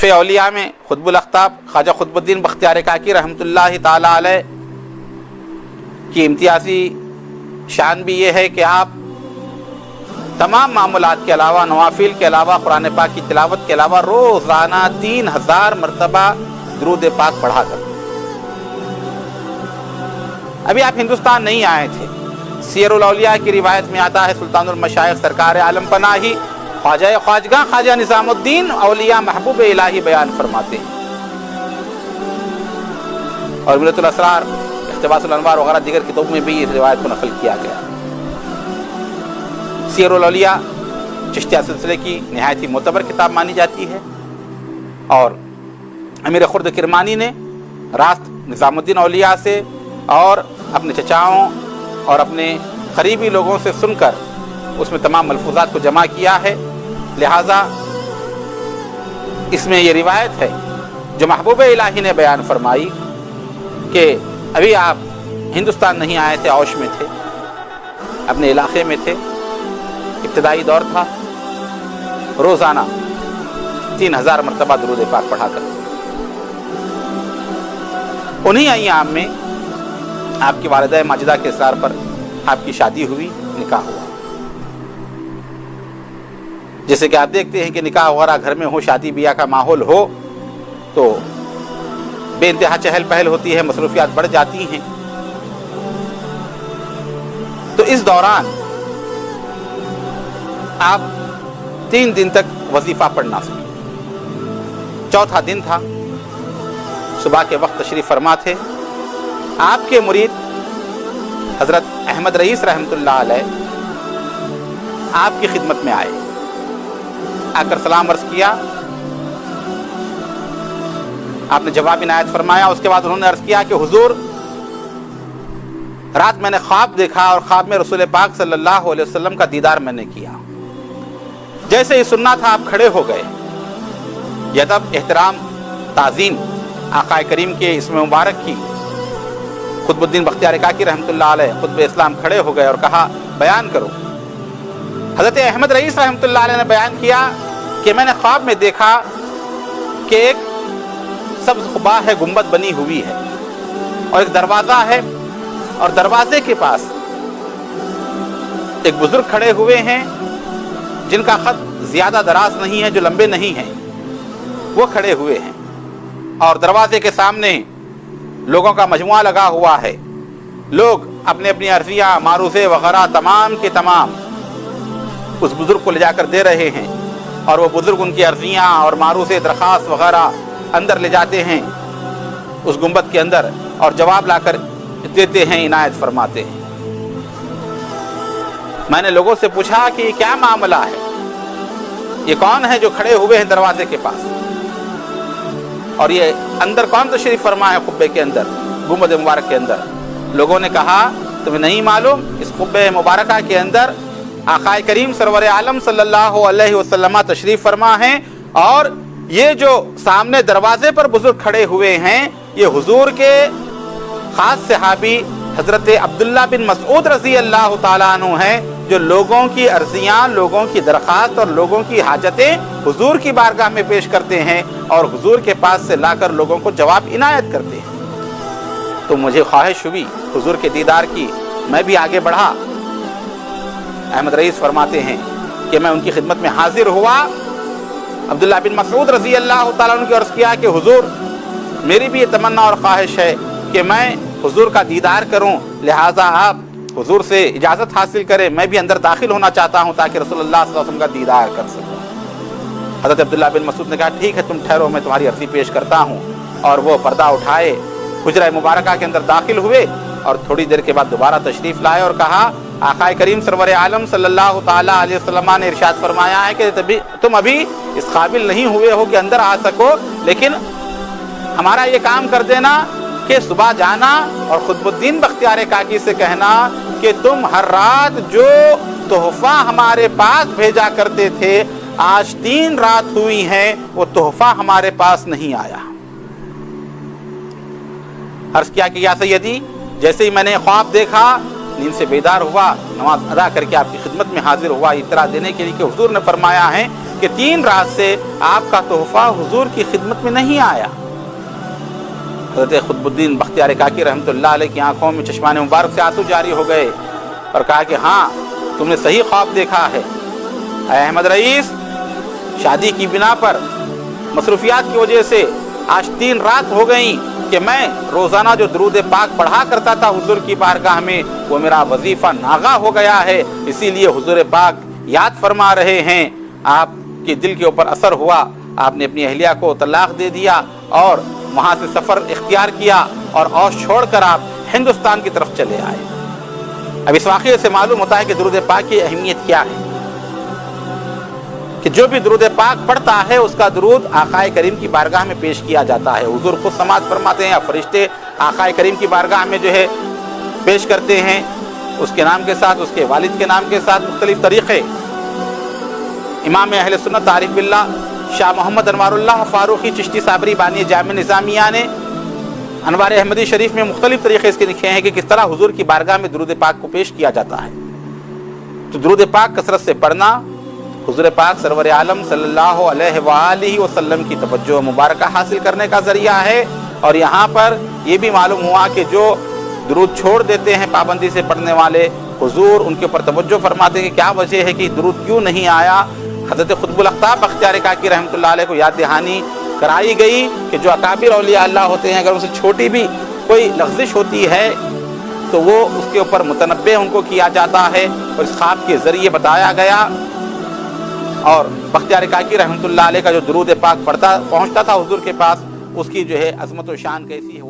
کشف اولیاء میں قطب الاقطاب خواجہ قطب الدین بختیار کاکی رحمۃ اللہ تعالی علیہ کی امتیازی شان بھی یہ ہے کہ آپ تمام معمولات کے علاوہ، نوافل کے علاوہ، قرآن پاک کی تلاوت کے علاوہ روزانہ 3000 مرتبہ درود پاک پڑھا کرتے۔ ابھی آپ ہندوستان نہیں آئے تھے، سیر الاولیاء کی روایت میں آتا ہے سلطان المشائخ سرکار عالم پناہی خواجہ خواجگاں خواجہ نظام الدین اولیاء محبوب الہی بیان فرماتے ہیں، اور ملت الاسرار، اقتباس الانوار وغیرہ دیگر کتابوں میں بھی اس روایت کو نقل کیا گیا۔ سیر الاولیاء چشتیہ سلسلے کی نہایت ہی معتبر کتاب مانی جاتی ہے، اور امیر خرد کرمانی نے راست نظام الدین اولیاء سے اور اپنے چچاؤں اور اپنے قریبی لوگوں سے سن کر اس میں تمام ملفوظات کو جمع کیا ہے، لہٰذا اس میں یہ روایت ہے جو محبوب الہی نے بیان فرمائی کہ ابھی آپ ہندوستان نہیں آئے تھے، اوش میں تھے، اپنے علاقے میں تھے، ابتدائی دور تھا، روزانہ 3000 مرتبہ درود پاک پڑھا کر۔ انہی ایام میں آپ کی والدہ ماجدہ کے اصرار پر آپ کی شادی ہوئی، نکاح ہوا۔ جیسے کہ آپ دیکھتے ہیں کہ نکاح وغیرہ گھر میں ہو، شادی بیاہ کا ماحول ہو تو بے انتہا چہل پہل ہوتی ہے، مصروفیات بڑھ جاتی ہیں۔ تو اس دوران آپ 3 دن تک وظیفہ پڑھنا سکے۔ چوتھا دن تھا، صبح کے وقت تشریف فرما تھے آپ کے مرید حضرت احمد رئیس رحمۃ اللہ علیہ آپ کی خدمت میں آئے، آ کر سلام عرض کیا، آپ نے جواب عنایت فرمایا۔ اس کے بعد انہوں نے عرض کیا کہ حضور، رات میں نے خواب دیکھا اور خواب میں رسول پاک صلی اللہ علیہ وسلم کا دیدار میں نے کیا۔ جیسے ہی سننا تھا آپ کھڑے ہو گئے، ادب، احترام، تعظیم آقا کریم کے اسم مبارک کی۔ قطب الدین بختیار کاکی رحمۃ اللہ علیہ قطب اسلام کھڑے ہو گئے اور کہا بیان کرو۔ حضرت احمد رئیس رحمۃ اللہ علیہ نے بیان کیا کہ میں نے خواب میں دیکھا کہ ایک سبز قباء ہے، گنبد بنی ہوئی ہے، اور ایک دروازہ ہے، اور دروازے کے پاس ایک بزرگ کھڑے ہوئے ہیں جن کا خط زیادہ دراز نہیں ہے، جو لمبے نہیں ہیں، وہ کھڑے ہوئے ہیں، اور دروازے کے سامنے لوگوں کا مجموعہ لگا ہوا ہے۔ لوگ اپنی اپنی عرضیاں، معروضے وغیرہ تمام کے تمام اس بزرگ کو لے جا کر دے رہے ہیں، اور وہ بزرگ ان کی عرضیاں اور معروضے، درخواست وغیرہ اندر لے جاتے ہیں اس گنبد کے اندر، اور جواب لا کر دیتے ہیں، عنایت فرماتے ہیں۔ میں نے لوگوں سے پوچھا کہ یہ کیا معاملہ ہے، یہ کون ہے جو کھڑے ہوئے ہیں دروازے کے پاس، اور یہ اندر کون تشریف فرما ہے قبے کے اندر، گنبد مبارک کے اندر؟ لوگوں نے کہا تمہیں نہیں معلوم، اس قبے مبارکہ کے اندر آقا کریم سرور عالم صلی اللہ علیہ وسلم تشریف فرما ہیں، اور یہ جو سامنے دروازے پر بزرگ کھڑے ہوئے ہیں یہ حضور کے خاص صحابی حضرت عبداللہ بن مسعود رضی اللہ تعالیٰ عنہ ہیں، جو لوگوں کی عرضیاں، لوگوں کی درخواست اور لوگوں کی حاجتیں حضور کی بارگاہ میں پیش کرتے ہیں، اور حضور کے پاس سے لا کر لوگوں کو جواب عنایت کرتے ہیں۔ تو مجھے خواہش ہوئی حضور کے دیدار کی، میں بھی آگے بڑھا۔ احمد رئیس فرماتے ہیں کہ میں ان کی خدمت میں حاضر ہوا، عبداللہ بن مسعود رضی اللہ تعالیٰ عنہ کی عرض کیا کہ حضور، میری بھی یہ تمنا اور خواہش ہے کہ میں حضور کا دیدار کروں، لہٰذا آپ حضور سے اجازت حاصل کریں، میں بھی اندر داخل ہونا چاہتا ہوں تاکہ رسول اللہ صلی اللہ علیہ وسلم کا دیدار کر سکوں۔ حضرت عبداللہ بن مسعود نے کہا ٹھیک ہے، تم ٹھہرو، میں تمہاری عرضی پیش کرتا ہوں، اور وہ پردہ اٹھائے، حجرہ مبارکہ کے اندر داخل ہوئے، اور تھوڑی دیر کے بعد دوبارہ تشریف لائے اور کہا آقا کریم سرور عالم صلی اللہ تعالیٰ علیہ وسلم نے ارشاد فرمایا ہے کہ تم ابھی اس قابل نہیں ہوئے ہو کہ اندر آ سکو، لیکن ہمارا یہ کام کر دینا کہ صبح جانا اور قطب الدین بختیار کاکی سے کہنا کہ تم ہر رات جو تحفہ ہمارے پاس بھیجا کرتے تھے، آج 3 رات ہوئی ہیں وہ تحفہ ہمارے پاس نہیں آیا۔ عرض کیا کہ یا سیدی، جیسے ہی میں نے خواب دیکھا، نیند سے بیدار ہوا، نماز ادا کر کے آپ کی خدمت میں حاضر ہوا اطلاع دینے کے لیے کہ حضور نے فرمایا ہے کہ 3 رات سے آپ کا تحفہ حضور کی خدمت میں نہیں آیا۔ حضرت قطب الدین بختیار کاکی رحمۃ اللہ علیہ کی آنکھوں میں چشمان مبارک سے آنسو جاری ہو گئے اور کہا کہ ہاں تم نے صحیح خواب دیکھا ہے اے احمد رئیس، شادی کی بنا پر مصروفیات کی وجہ سے آج 3 رات ہو گئیں کہ میں روزانہ جو درود پاک پڑھا کرتا تھا حضور کی بارگاہ میں وہ میرا وظیفہ ناغا ہو گیا ہے، اسی لیے حضور پاک یاد فرما رہے ہیں۔ آپ کے دل کے اوپر اثر ہوا، آپ نے اپنی اہلیہ کو طلاق دے دیا اور وہاں سے سفر اختیار کیا اور اوش چھوڑ کر آپ ہندوستان کی طرف چلے آئے۔ اب اس واقعے سے معلوم ہوتا ہے کہ درود پاک کی اہمیت کیا ہے، کہ جو بھی درود پاک پڑھتا ہے اس کا درود آقا کریم کی بارگاہ میں پیش کیا جاتا ہے۔ حضور خود سماعت فرماتے ہیں، فرشتے آقا کریم کی بارگاہ میں جو ہے پیش کرتے ہیں، اس کے نام کے ساتھ، اس کے والد کے نام کے ساتھ مختلف طریقے۔ امام اہل سنت عارف باللہ شاہ محمد انوار اللہ فاروقی چشتی صابری بانی جامع نظامیہ نے انوار احمدی شریف میں مختلف طریقے اس کے لکھے ہیں کہ کس طرح حضور کی بارگاہ میں درود پاک کو پیش کیا جاتا ہے۔ تو درود پاک کثرت سے پڑھنا حضور پاک سرور عالم صلی اللہ علیہ وآلہ وسلم کی توجہ مبارکہ حاصل کرنے کا ذریعہ ہے۔ اور یہاں پر یہ بھی معلوم ہوا کہ جو درود چھوڑ دیتے ہیں پابندی سے پڑھنے والے، حضور ان کے اوپر توجہ فرماتے ہیں کہ کیا وجہ ہے کہ درود کیوں نہیں آیا۔ حضرت قطب الاقطاب بختیار کاکی رحمۃ اللہ علیہ کو یاد دہانی کرائی گئی کہ جو اکابر اولیاء اللہ ہوتے ہیں اگر اسے چھوٹی بھی کوئی لغزش ہوتی ہے تو وہ اس کے اوپر متنبہ ان کو کیا جاتا ہے اور اس خواب کے ذریعے بتایا گیا۔ اور بختیار کاکی رحمۃ اللہ علیہ کا جو درود پاک پڑھتا پہنچتا تھا حضور کے پاس، اس کی جو ہے عظمت و شان کیسی ہے